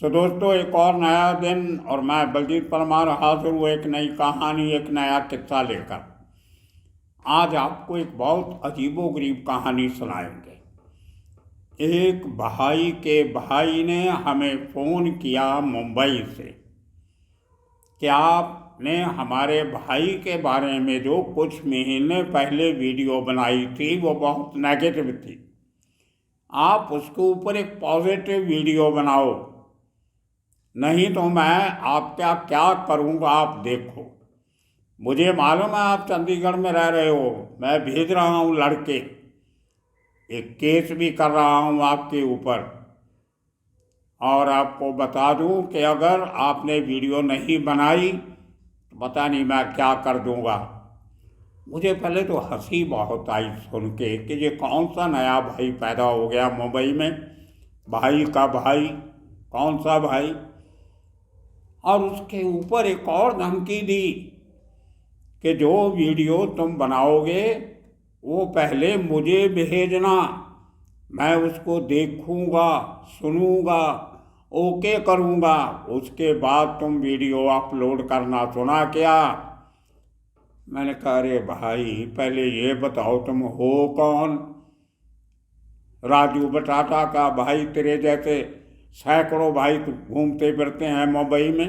दोस्तों, एक और नया दिन और मैं बलजीत परमार हाजिर हूँ एक नई कहानी, एक नया किस्सा लेकर। आज आपको एक बहुत अजीबोगरीब कहानी सुनाएंगे। एक भाई के भाई ने हमें फ़ोन किया मुंबई से कि आपने हमारे भाई के बारे में जो कुछ महीने पहले वीडियो बनाई थी वो बहुत नेगेटिव थी। आप उसके ऊपर एक पॉजिटिव वीडियो बनाओ, नहीं तो मैं आपका क्या करूँगा आप देखो। मुझे मालूम है आप चंडीगढ़ में रह रहे हो, मैं भेज रहा हूँ लड़के, एक केस भी कर रहा हूँ आपके ऊपर। और आपको बता दूँ कि अगर आपने वीडियो नहीं बनाई तो पता नहीं मैं क्या कर दूँगा। मुझे पहले तो हंसी बहुत आई सुन के कि ये कौन सा नया भाई पैदा हो गया मुंबई में। भाई का भाई, कौन सा भाई। और उसके ऊपर एक और धमकी दी कि जो वीडियो तुम बनाओगे वो पहले मुझे भेजना, मैं उसको देखूंगा, सुनूंगा, ओके करूंगा, उसके बाद तुम वीडियो अपलोड करना। सुना क्या? मैंने कहा अरे भाई पहले ये बताओ तुम हो कौन। राजू बटाटा का भाई, तेरे जैसे सैकड़ों भाई घूमते फिरते हैं मुंबई में।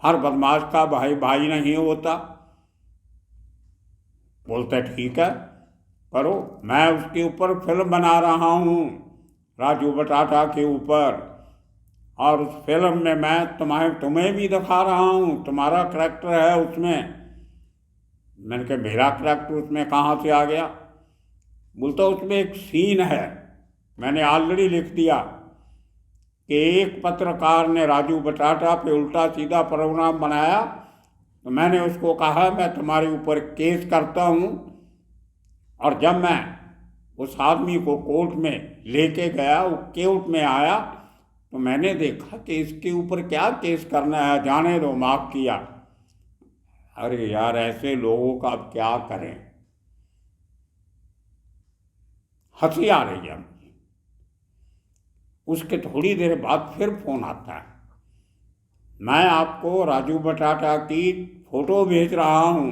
हर बदमाश का भाई भाई नहीं होता। बोलते ठीक है करो, मैं उसके ऊपर फिल्म बना रहा हूँ, राजू बटाटा के ऊपर। और उस फिल्म में मैं तुम्हें भी दिखा रहा हूँ, तुम्हारा करैक्टर है उसमें। मैंने कहा मेरा करैक्टर उसमें कहाँ से आ गया? बोलता उसमें एक सीन है, मैंने ऑलरेडी लिख दिया कि एक पत्रकार ने राजू बटाटा पे उल्टा सीधा प्रोग्राम बनाया, तो मैंने उसको कहा मैं तुम्हारे ऊपर केस करता हूँ। और जब मैं उस आदमी को कोर्ट में लेके गया, वो कोर्ट में आया, तो मैंने देखा कि इसके ऊपर क्या केस करना है, जाने दो, माफ़ किया। अरे यार ऐसे लोगों का अब क्या करें। हंसी आ रही है मुझे। उसके थोड़ी देर बाद फिर फोन आता है, मैं आपको राजू बटाटा की फ़ोटो भेज रहा हूँ,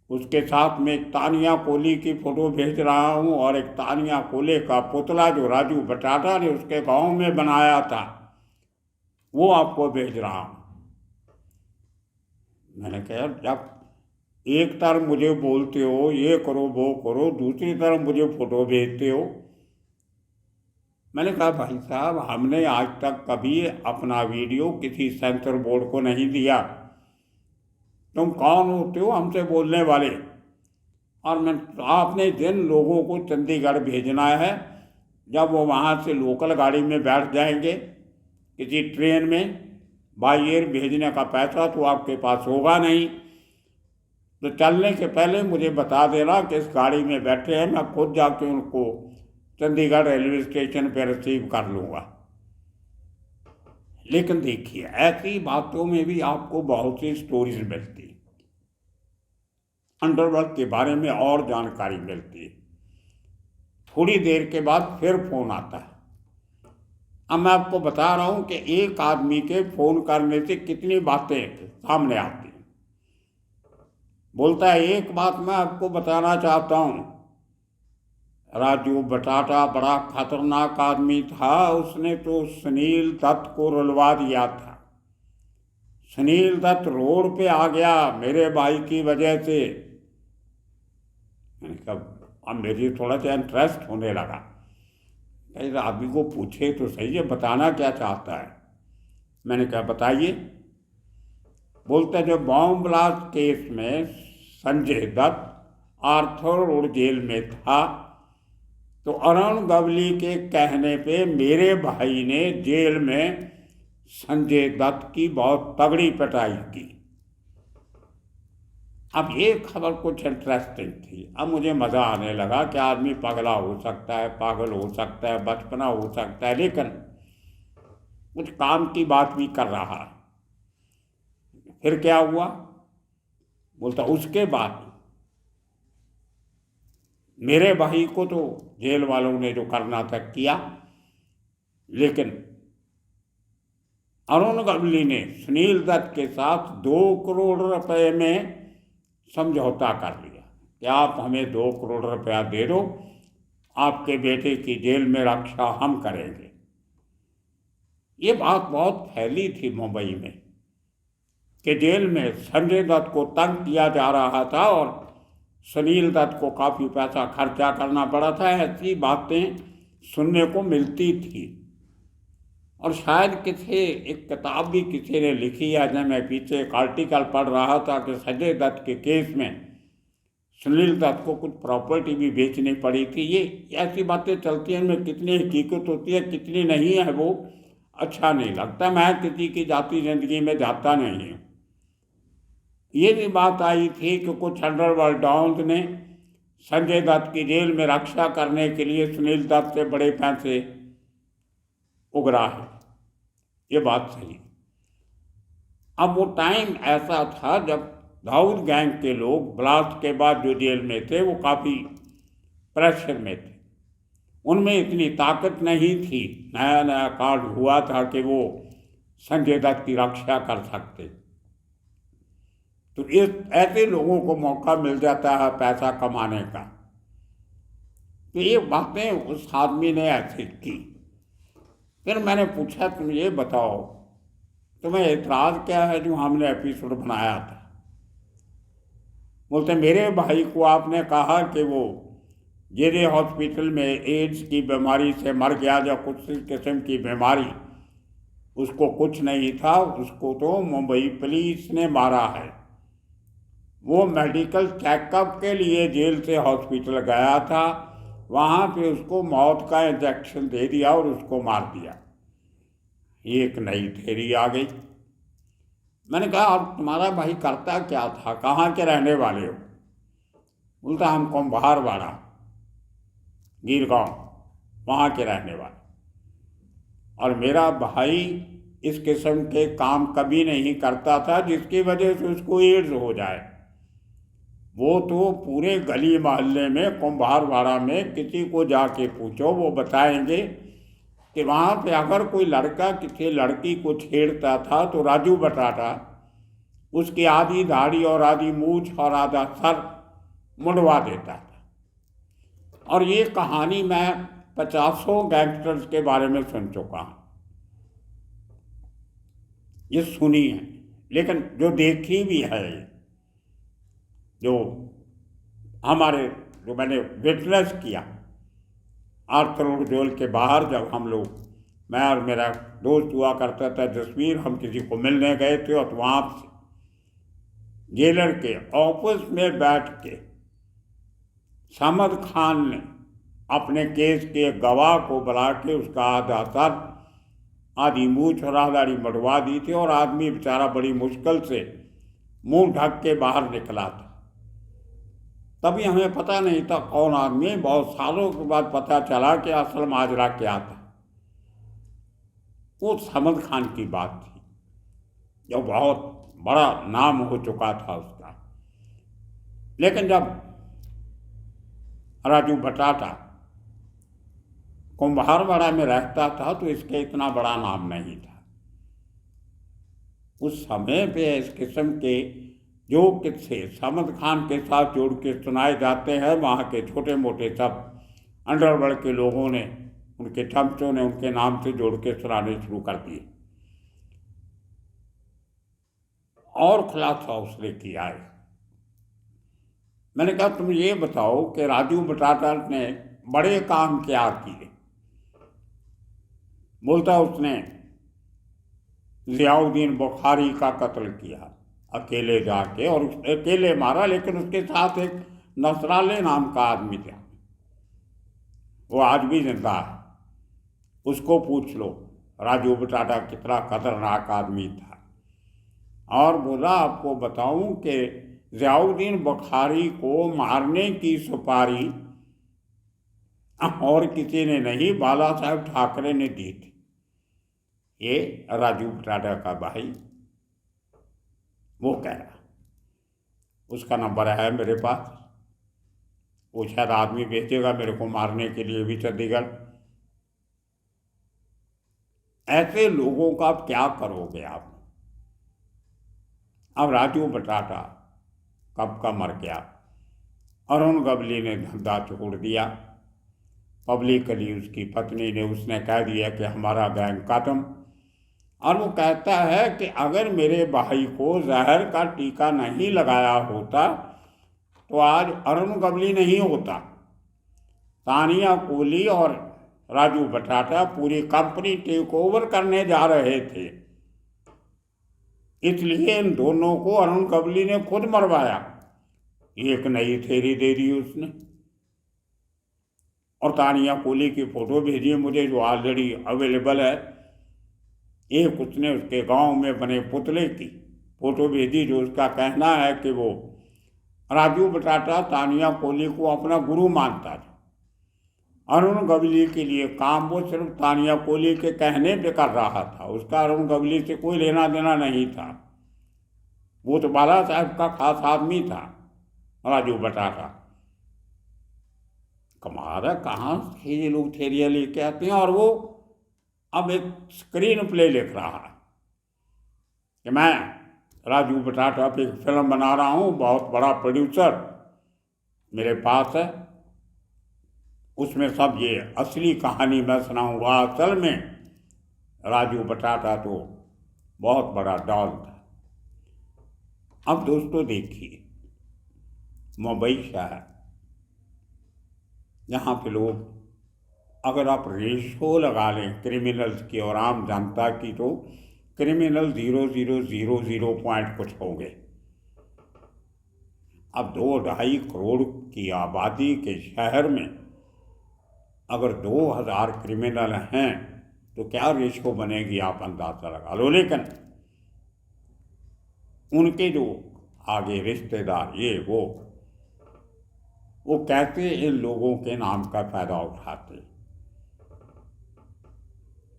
उसके साथ में एक तानिया कोली की फ़ोटो भेज रहा हूँ, और एक तानिया कोले का पुतला जो राजू बटाटा ने उसके गांव में बनाया था वो आपको भेज रहा हूँ। मैंने कहा जब एक तरफ मुझे बोलते हो ये करो वो करो, दूसरी तरफ मुझे फ़ोटो भेजते हो। मैंने कहा भाई साहब हमने आज तक कभी अपना वीडियो किसी सेंसर बोर्ड को नहीं दिया, तुम कौन होते हो हमसे बोलने वाले? और आपने जिन लोगों को चंडीगढ़ भेजना है, जब वो वहाँ से लोकल गाड़ी में बैठ जाएंगे किसी ट्रेन में, बाई एयर भेजने का पैसा तो आपके पास होगा नहीं, तो चलने के पहले मुझे बता देना कि इस गाड़ी में बैठे हैं, मैं खुद जाके उनको चंडीगढ़ रेलवे स्टेशन पर रिसीव कर लूँगा। लेकिन देखिए ऐसी बातों में भी आपको बहुत सी स्टोरीज मिलती, अंडरवर्ल्ड के बारे में और जानकारी मिलती है। थोड़ी देर के बाद फिर फोन आता है। अब मैं आपको बता रहा हूं कि एक आदमी के फोन करने से कितनी बातें सामने आती हैं। बोलता है एक बात मैं आपको बताना चाहता हूं, राजू बटाटा बड़ा खतरनाक आदमी था, उसने तो सुनील दत्त को रुलवा दिया था। सुनील दत्त रोड पे आ गया मेरे भाई की वजह से। मैंने कहा अब मेरी थोड़ा सा इंटरेस्ट होने लगा, इस आदमी को पूछे तो सही है बताना क्या चाहता है। मैंने कहा बताइए। बोलता जब बॉम्ब ब्लास्ट केस में Sanjay Dutt Arthur Road jail में था, तो अरुण गवली के कहने पे मेरे भाई ने जेल में संजय दत्त की बहुत तगड़ी पिटाई की। अब ये खबर कुछ इंटरेस्टिंग थी। अब मुझे मज़ा आने लगा कि आदमी पगला हो सकता है, पागल हो सकता है, बचपना हो सकता है, लेकिन कुछ काम की बात भी कर रहा है। फिर क्या हुआ? बोलता उसके बाद मेरे भाई को तो जेल वालों ने जो करना था किया, लेकिन अरुण गवली ने सुनील दत्त के साथ 2 करोड़ रुपए में समझौता कर लिया कि आप हमें 2 करोड़ रुपया दे दो, आपके बेटे की जेल में रक्षा हम करेंगे। ये बात बहुत फैली थी मुंबई में कि जेल में संजय दत्त को तंग किया जा रहा था और सुनील दत्त को काफ़ी पैसा खर्चा करना पड़ा था। ऐसी बातें सुनने को मिलती थी। और शायद एक किताब भी किसी ने लिखी है, जब मैं पीछे एक आर्टिकल पढ़ रहा था कि संजय दत्त के केस में सुनील दत्त को कुछ प्रॉपर्टी भी बेचनी पड़ी थी। ये ऐसी बातें चलती हैं, इनमें कितनी हकीकत होती है कितनी नहीं है वो अच्छा नहीं लगता। मैं किसी की जाती जिंदगी में जाता नहीं हूँ। ये भी बात आई थी कि कुछ अंडरवर्ल्ड डॉन्स ने संजय दत्त की जेल में रक्षा करने के लिए सुनील दत्त से बड़े पैसे उगरा है। ये बात सही। अब वो टाइम ऐसा था जब दाऊद गैंग के लोग ब्लास्ट के बाद जो जेल में थे वो काफ़ी प्रेशर में थे। उनमें इतनी ताकत नहीं थी, नया नया कार्ड हुआ था कि वो संजय दत्त की रक्षा कर सकते। तो इस ऐसे लोगों को मौका मिल जाता है पैसा कमाने का। तो ये बातें उस आदमी ने ऐसे की। फिर मैंने पूछा, तुम ये बताओ तुम्हें एतराज़ क्या है जो हमने एपिसोड बनाया था? बोलते मेरे भाई को आपने कहा कि वो जेरे हॉस्पिटल में एड्स की बीमारी से मर गया, या कुछ किस्म की बीमारी, उसको कुछ नहीं था, उसको तो मुंबई पुलिस ने मारा है। वो मेडिकल चेकअप के लिए जेल से हॉस्पिटल गया था, वहाँ पे उसको मौत का इंजेक्शन दे दिया और उसको मार दिया। एक नई थ्योरी आ गई। मैंने कहा अब तुम्हारा भाई करता क्या था, कहाँ के रहने वाले हो? बोलता हम कुम्भारवाड़ा गिरगांव वहाँ के रहने वाले। और मेरा भाई इस किस्म के काम कभी नहीं करता था जिसकी वजह से उसको एड्स हो जाए। वो तो पूरे गली मोहल्ले में कुम्भारवाड़ा में किसी को जाके पूछो, वो बताएंगे कि वहाँ पे अगर कोई लड़का किसी लड़की को छेड़ता था तो राजू बटाटा उसकी आधी दाढ़ी और आधी मूछ और आधा सर मुंडवा देता था। और ये कहानी मैं 50 गैंगस्टर्स के बारे में सुन चुका हूँ, ये सुनी है, लेकिन जो देखी भी है, जो मैंने विटनेस किया। आर्थर रोड जेल के बाहर जब हम लोग, मैं और मेरा दोस्त हुआ करता था जसवीर, हम किसी को मिलने गए थे और वहाँ जेलर के ऑफिस में बैठ के समद खान ने अपने केस के गवाह को बुला के उसका आधा सर आधी मूछ और आधी मढ़वा दी थी, और आदमी बेचारा बड़ी मुश्किल से मुंह ढक के बाहर निकला था। तभी हमें पता नहीं था कौन आदमी। बहुत सालों के बाद पता चला कि असल माजरा क्या था। वो समद खान की बात थी, जो बहुत बड़ा नाम हो चुका था उसका। लेकिन जब राजू बटाटा कुम्भारवाड़ा में रहता था तो इसके इतना बड़ा नाम नहीं था। उस समय पे इस किस्म के जो किस्से समद खान के साथ जोड़ के सुनाए जाते हैं, वहाँ के छोटे मोटे सब अंडरवर्ल्ड के लोगों ने, उनके चमचों ने उनके नाम से जोड़ के सुनाने शुरू कर दिए। और खुलासा उसने किया है। मैंने कहा तुम ये बताओ कि राजू बटाटा ने बड़े काम क्या किए? बोलता उसने ज़ियाउद्दीन बुखारी का कत्ल किया अकेले जाके, और अकेले मारा, लेकिन उसके साथ एक नसराले नाम का आदमी था, वो आज भी जिंदा है। उसको पूछ लो राजू बटाटा कितना खतरनाक आदमी था। और बोला आपको बताऊं कि ज़ियाउद्दीन बुखारी को मारने की सुपारी और किसी ने नहीं, बाला साहब ठाकरे ने दी थी। ये राजू बटाटा का भाई वो कह रहा, उसका नंबर है मेरे पास, वो शायद आदमी भेजेगा मेरे को मारने के लिए भी चंडीगढ़। ऐसे लोगों का अब क्या करोगे आप? अब राजू बटाटा कब का मर गया, अरुण गवली ने धंधा छोड़ दिया, पब्लिकली उसकी पत्नी ने उसने कह दिया कि हमारा गैंग खत्म। और वो कहता है कि अगर मेरे भाई को जहर का टीका नहीं लगाया होता तो आज अरुण गवली नहीं होता। तानिया कोहली और राजू बटाटा पूरी कंपनी टेक ओवर करने जा रहे थे, इसलिए इन दोनों को अरुण गवली ने खुद मरवाया। एक नई थ्योरी दे दी उसने, और तानिया कोहली की फोटो भेजी मुझे जो ऑलरेडी अवेलेबल है। एक उसने उसके गांव में बने पुतले की फोटो भेजी जो उसका कहना है कि वो राजू बटाटा तानिया कोहली को अपना गुरु मानता था। अरुण गवली के लिए काम वो सिर्फ तानिया कोहली के कहने पे कर रहा था, उसका अरुण गवली से कोई लेना देना नहीं था। वो तो बाला साहब का खास आदमी था राजू बटाटा। कमाल है, कहाँ से ये लोग थेरिया लेके आते हैं। और वो अब एक स्क्रीन प्ले लिख रहा है कि मैं राजू बटाटा पे एक फिल्म बना रहा हूँ, बहुत बड़ा प्रोड्यूसर मेरे पास है, उसमें सब ये असली कहानी मैं सुनाऊंगा। असल में राजू बटाटा तो बहुत बड़ा डॉन था। अब दोस्तों देखिए, मुंबई शहर यहाँ पे लोग, अगर आप रेशो लगा लें क्रिमिनल्स की और आम जनता की, तो क्रिमिनल 0.000 पॉइंट कुछ होंगे। अब 2-2.5 करोड़ की आबादी के शहर में अगर 2000 क्रिमिनल हैं तो क्या रेशो बनेगी, आप अंदाजा लगा लो। लेकिन उनके जो आगे रिश्तेदार ये वो कैसे इन लोगों के नाम का फायदा उठाते,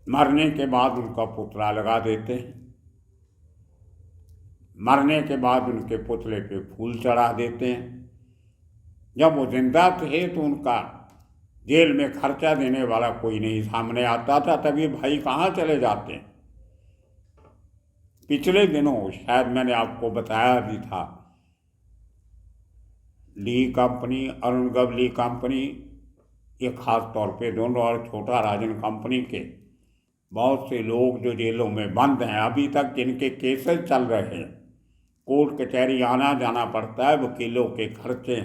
मरने के बाद उनका पुतला लगा देते हैं, मरने के बाद उनके पुतले पे फूल चढ़ा देते हैं। जब वो जिंदा थे तो उनका जेल में खर्चा देने वाला कोई नहीं सामने आता था, तभी भाई कहाँ चले जाते हैं। पिछले दिनों शायद मैंने आपको बताया भी था, ली कंपनी, अरुण गवली कंपनी, ये खास तौर पे दोनों, और छोटा राजन कंपनी के बहुत से लोग जो जेलों में बंद हैं अभी तक, जिनके केसेस चल रहे हैं, कोर्ट कचहरी आना जाना पड़ता है, वकीलों के खर्चे,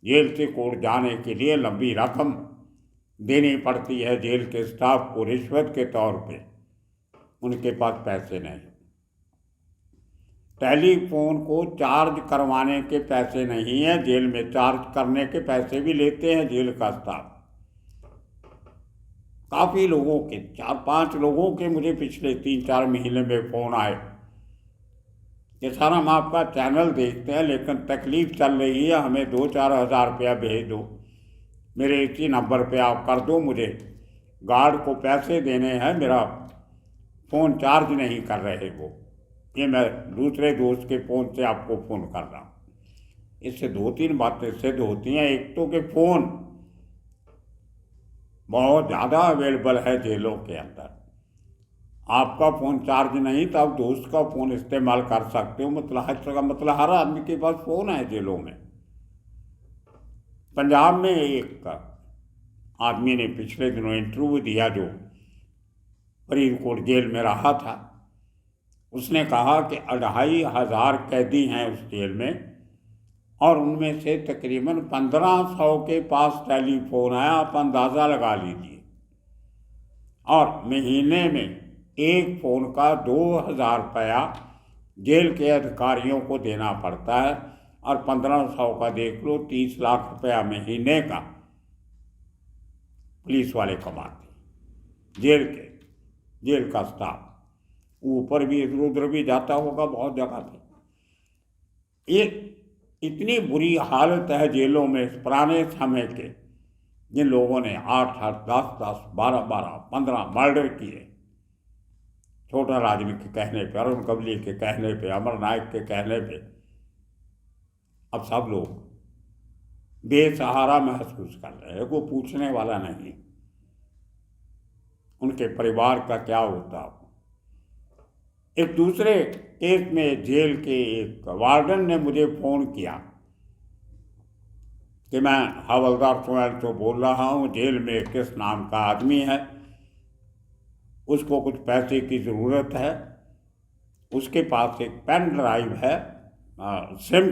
जेल से कोर्ट जाने के लिए लंबी रकम देनी पड़ती है जेल के स्टाफ को रिश्वत के तौर पे, उनके पास पैसे नहीं। टेलीफोन को चार्ज करवाने के पैसे नहीं है, जेल में चार्ज करने के पैसे भी लेते हैं जेल का स्टाफ। काफ़ी लोगों के, 4-5 लोगों के मुझे पिछले 3-4 महीने में फ़ोन आए कि सर हम आपका चैनल देखते हैं लेकिन तकलीफ़ चल रही है, हमें 2-4 हज़ार रुपया भेज दो, मेरे इसी नंबर पे आप कर दो, मुझे गार्ड को पैसे देने हैं, मेरा फ़ोन चार्ज नहीं कर रहे वो, ये मैं दूसरे दोस्त के फ़ोन से आपको फ़ोन कर रहा हूँ। इससे 2-3 बातें सिद्ध होती हैं। एक तो कि फ़ोन बहुत ज़्यादा अवेलेबल है जेलों के अंदर, आपका फ़ोन चार्ज नहीं तो आप दोस्त का फ़ोन इस्तेमाल कर सकते हो। मतलब हर आदमी के पास फ़ोन है जेलों में। पंजाब में एक आदमी ने पिछले दिनों इंटरव्यू दिया जो फरीदकोट जेल में रहा था, उसने कहा कि 2500 कैदी हैं उस जेल में और उनमें से तकरीबन 1500 के पास टेलीफोन है, आप अंदाज़ा लगा लीजिए। और महीने में एक फ़ोन का 2000 रुपया जेल के अधिकारियों को देना पड़ता है, और 1500 का देख लो, 30 लाख रुपया महीने का पुलिस वाले कमाते, जेल का स्टाफ, ऊपर भी इधर उधर भी जाता होगा बहुत जगह पे। ये इतनी बुरी हालत है जेलों में इस पुराने समय के, जिन लोगों ने 8-8, 10-10, 12-12, 15 मर्डर किए, छोटा राजन के कहने पे, अरुण गवली के कहने पे, अमर नायक के कहने पे, अब सब लोग बेसहारा महसूस कर रहे हैं, कोई पूछने वाला नहीं। उनके परिवार का क्या होता। एक दूसरे केस में जेल के एक वार्डन ने मुझे फ़ोन किया कि मैं हवलदार तो बोल रहा हूँ, जेल में किस नाम का आदमी है, उसको कुछ पैसे की ज़रूरत है, उसके पास एक पेन ड्राइव है, सिम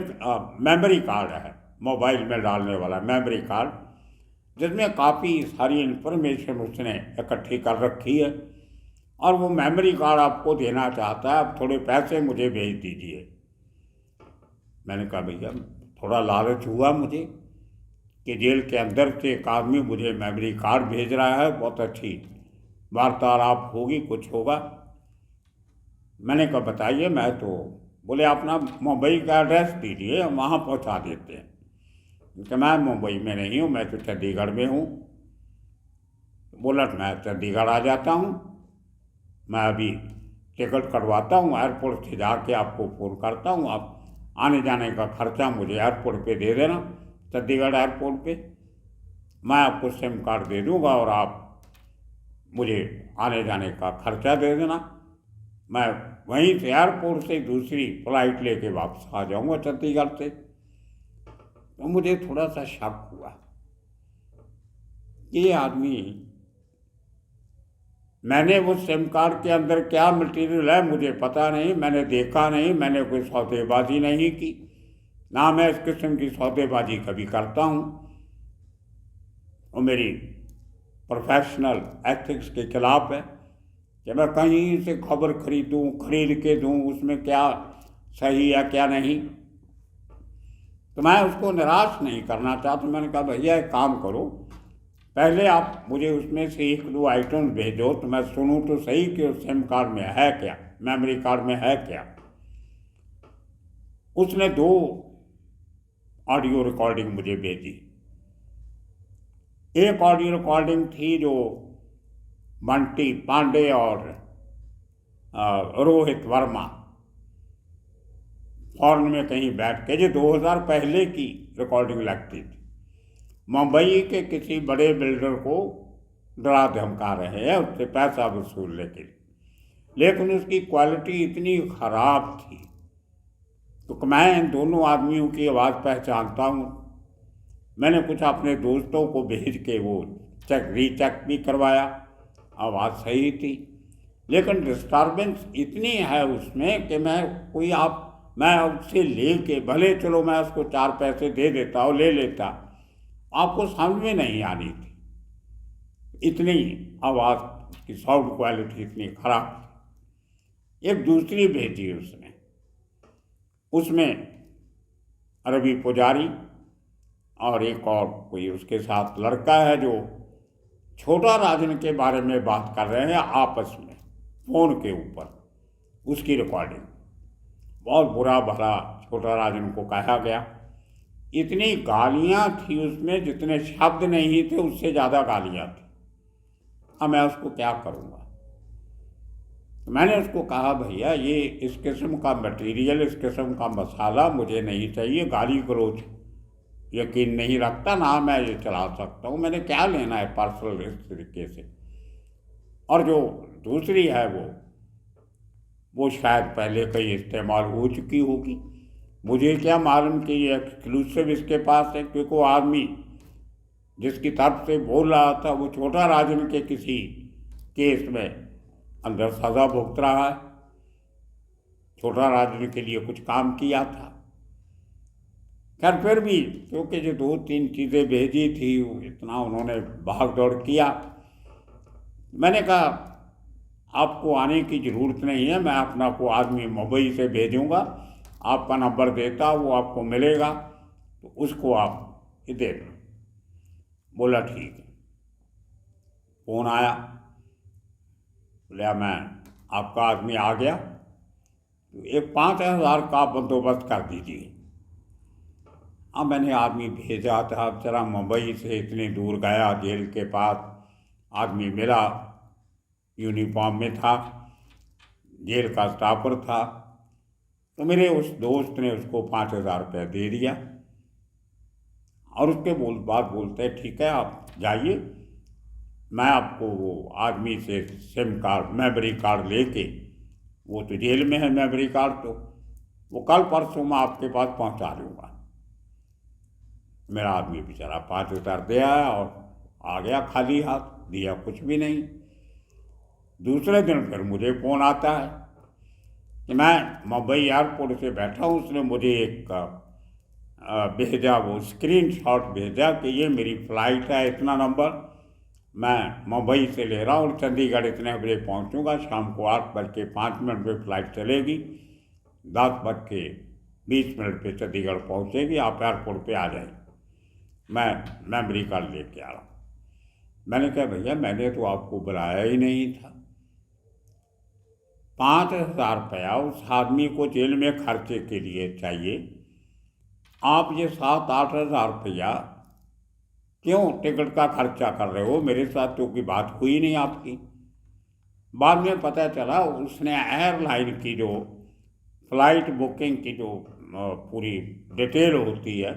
मेमोरी कार्ड है, मोबाइल में डालने वाला मेमोरी कार्ड, जिसमें काफ़ी सारी इन्फॉर्मेशन उसने इकट्ठी कर रखी है, और वो मेमोरी कार्ड आपको देना चाहता है, आप थोड़े पैसे मुझे भेज दीजिए। मैंने कहा भैया थोड़ा लालच हुआ मुझे कि जेल के अंदर से एक आदमी मुझे मेमोरी कार्ड भेज रहा है, बहुत अच्छी वार्तालाप होगी, कुछ होगा। मैंने कहा बताइए। मैं तो बोले अपना मुंबई का एड्रेस दीजिए, हम वहाँ पहुँचा देते हैं। कि मैं मुंबई में नहीं हूँ, मैं तो चंडीगढ़ में हूँ। बोला मैं चंडीगढ़ आ जाता हूँ, मैं अभी टिकट कटवाता हूँ, एयरपोर्ट से जाके आपको फ़ोन करता हूँ, आप आने जाने का खर्चा मुझे एयरपोर्ट पे दे देना, चंडीगढ़ एयरपोर्ट पे मैं आपको सिम कार्ड दे दूँगा और आप मुझे आने जाने का खर्चा दे देना। मैं वहीं से एयरपोर्ट से दूसरी फ्लाइट लेके वापस आ जाऊँगा चंडीगढ़ से। तो मुझे थोड़ा सा शक हुआ कि ये आदमी, मैंने वो सिम कार्ड के अंदर क्या मटेरियल है मुझे पता नहीं, मैंने देखा नहीं, मैंने कोई सौदेबाजी नहीं की, ना मैं इस किस्म की सौदेबाजी कभी करता हूँ, और मेरी प्रोफेशनल एथिक्स के खिलाफ है कि मैं कहीं से खबर खरीद के दूँ, उसमें क्या सही है क्या नहीं। तो मैं उसको निराश नहीं करना चाहता। मैंने कहा भैया एक काम करो, पहले आप मुझे उसमें से एक दो आइटम भेजो तो मैं सुनूं तो सही कि उस सिम कार्ड में है क्या, मेमोरी कार्ड में है क्या। उसने 2 ऑडियो रिकॉर्डिंग मुझे भेजी। एक ऑडियो रिकॉर्डिंग थी जो बंटी पांडे और रोहित वर्मा फॉरेन में कहीं बैठ के, जो 2000 पहले की रिकॉर्डिंग लगती थी, मुंबई के किसी बड़े बिल्डर को डरा धमका रहे हैं उससे पैसा वसूलने के लिए, लेकिन उसकी क्वालिटी इतनी ख़राब थी। तो मैं इन दोनों आदमियों की आवाज़ पहचानता हूँ। मैंने कुछ अपने दोस्तों को भेज के वो रीचेक भी करवाया, आवाज़ सही थी, लेकिन डिस्टर्बेंस इतनी है उसमें कि मैं उससे ले भले चलो मैं उसको 4 पैसे दे देता और ले लेता, आपको समझ में नहीं आनी थी, इतनी आवाज़ की साउंड क्वालिटी इतनी खराब थी। एक दूसरी भेजी उसमें रवि पुजारी और एक और कोई उसके साथ लड़का है जो छोटा राजन के बारे में बात कर रहे हैं आपस में फ़ोन के ऊपर, उसकी रिकॉर्डिंग। बहुत बुरा भला छोटा राजन को कहा गया, इतनी गालियाँ थी उसमें, जितने शब्द नहीं थे उससे ज़्यादा गालियाँ थी। अब मैं उसको क्या करूँगा। तो मैंने उसको कहा भैया ये इस किस्म का मटेरियल, इस किस्म का मसाला मुझे नहीं चाहिए, गाली गलौज यकीन नहीं रखता ना मैं ये चला सकता हूँ, मैंने क्या लेना है पार्सल इस तरीके से। और जो दूसरी है वो शायद पहले कहीं इस्तेमाल हो चुकी होगी, मुझे क्या मालूम कि ये एक्सक्लूसिव इसके पास है, क्योंकि वो आदमी जिसकी तरफ से बोल रहा था वो छोटा राजन के किसी केस में अंदर सज़ा भुगत रहा है, छोटा राजन के लिए कुछ काम किया था। खैर फिर भी क्योंकि जो 2-3 चीज़ें भेजी थी इतना उन्होंने भाग दौड़ किया, मैंने कहा आपको आने की ज़रूरत नहीं है, मैं अपना को आदमी मुंबई से भेजूँगा, आपका नंबर देता वो आपको मिलेगा, तो उसको आप दे दें। बोला ठीक है। फ़ोन आया, बोला मैं आपका आदमी आ गया, तो एक 5000 का बंदोबस्त कर दीजिए। अब मैंने आदमी भेजा था, जरा मुंबई से इतनी दूर गया, जेल के पास आदमी मिला, यूनिफॉर्म में था, जेल का स्टाफर था, तो मेरे उस दोस्त ने उसको 5000 रुपये दे दिया, और उसके बाद बोलते ठीक है आप जाइए, मैं आपको वो आदमी से सिम कार्ड मेमोरी कार्ड लेके, वो तो जेल में है मेमोरी कार्ड, तो वो कल परसों मैं आपके पास पहुंचा दूँगा। मेरा आदमी बेचारा 5,000 दे आया और आ गया खाली हाथ, दिया कुछ भी नहीं। दूसरे दिन फिर मुझे फ़ोन आता है कि मैं मुंबई एयरपोर्ट से बैठा हूँ, उसने मुझे एक भेजा, वो स्क्रीनशॉट भेजा कि ये मेरी फ़्लाइट है, इतना नंबर, मैं मुंबई से ले रहा हूँ और चंडीगढ़ इतने बजे पहुँचूँगा, शाम को 8:05 पे फ़्लाइट चलेगी, 10:20 पे चंडीगढ़ पहुँचेगी, आप एयरपोर्ट पे आ जाइए, मैं मेमोरी कार्ड लेके आ रहा हूँ। मैंने कहा भैया मैंने तो आपको बुलाया ही नहीं था। 5,000 रुपया उस आदमी को जेल में खर्चे के लिए चाहिए, आप ये 7-8 हज़ार रुपया क्यों टिकट का खर्चा कर रहे हो? मेरे साथ तो कोई बात हुई नहीं आपकी। बाद में पता चला उसने एयरलाइन की जो फ़्लाइट बुकिंग की जो पूरी डिटेल होती है,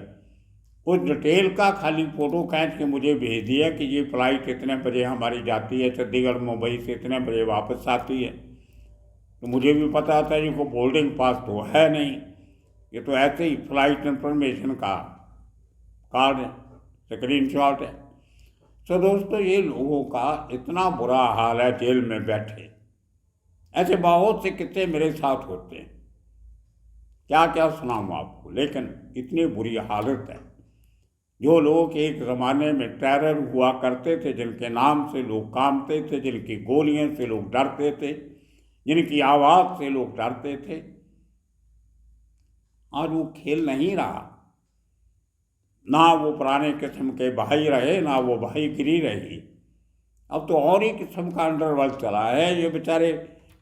उस डिटेल का खाली फ़ोटो खींच के मुझे भेज दिया कि ये फ़्लाइट इतने बजे हमारी जाती है चंडीगढ़, मुंबई से इतने बजे वापस आती है। तो मुझे भी पता था ये को बोर्डिंग पास तो है नहीं, ये तो ऐसे ही फ़्लाइट इन्फॉर्मेशन का कार्ड है, स्क्रीनशॉट है। तो दोस्तों ये लोगों का इतना बुरा हाल है जेल में बैठे, ऐसे बहुत से किस्से मेरे साथ होते हैं, क्या क्या सुनाऊँ आपको, लेकिन इतनी बुरी हालत है। जो लोग एक ज़माने में टेरर हुआ करते थे, जिनके नाम से लोग कांपते थे, जिनकी गोलियों से लोग डरते थे, जिनकी आवाज़ से लोग डरते थे, आज वो खेल नहीं रहा। ना वो पुराने किस्म के भाई रहे, ना वो भाईगिरी रही। अब तो और ही किस्म का अंडरवर्ल्ड चला है। ये बेचारे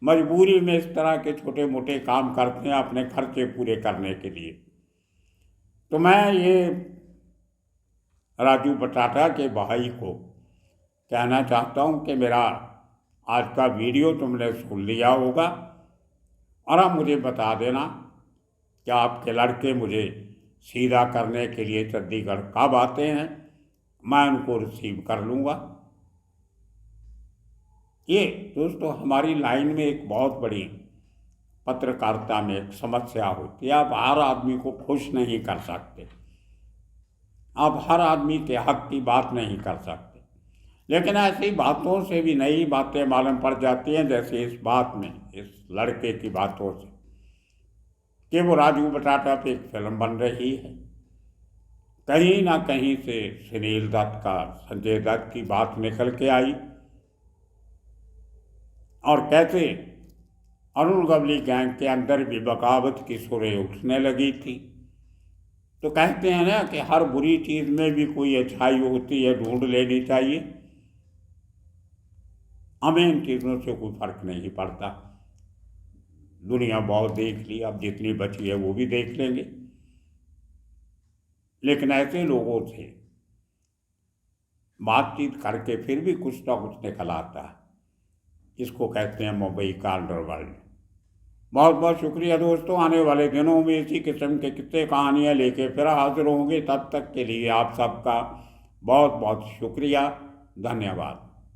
मजबूरी में इस तरह के छोटे मोटे काम करते हैं अपने खर्चे पूरे करने के लिए। तो मैं ये राजू बटाटा के भाई को कहना चाहता हूँ कि मेरा आज का वीडियो तुमने सुन लिया होगा, और अब मुझे बता देना कि आपके लड़के मुझे सीधा करने के लिए चंडीगढ़ कब आते हैं, मैं उनको रिसीव कर लूँगा। ये दोस्तों हमारी लाइन में एक बहुत बड़ी पत्रकारिता में एक समस्या होती है, आप हर आदमी को खुश नहीं कर सकते, आप हर आदमी के हक की बात नहीं कर सकते, लेकिन ऐसी बातों से भी नई बातें मालूम पड़ जाती हैं, जैसे इस बात में, इस लड़के की बातों से कि वो राजू बटाटा पे एक फिल्म बन रही है। कहीं ना कहीं से सुनील दत्त का, संजय दत्त की बात निकल के आई, और कैसे अरुण गवली गैंग के अंदर भी बगावत की सुरें उठने लगी थी। तो कहते हैं ना कि हर बुरी चीज़ में भी कोई अच्छाई होती है, ढूंढ लेनी चाहिए। हमें इन चीज़ों से कोई फर्क नहीं पड़ता, दुनिया बहुत देख ली, अब जितनी बची है वो भी देख लेंगे, लेकिन ऐसे लोगों से बातचीत करके फिर भी कुछ ना कुछ निकल आता है। इसको कहते हैं मुंबई का अंडरवर्ल्ड। बहुत बहुत शुक्रिया दोस्तों। आने वाले दिनों में इसी किस्म के किस्से कहानियाँ लेके फिर हाजिर होंगे। तब तक के लिए आप सबका बहुत बहुत शुक्रिया, धन्यवाद।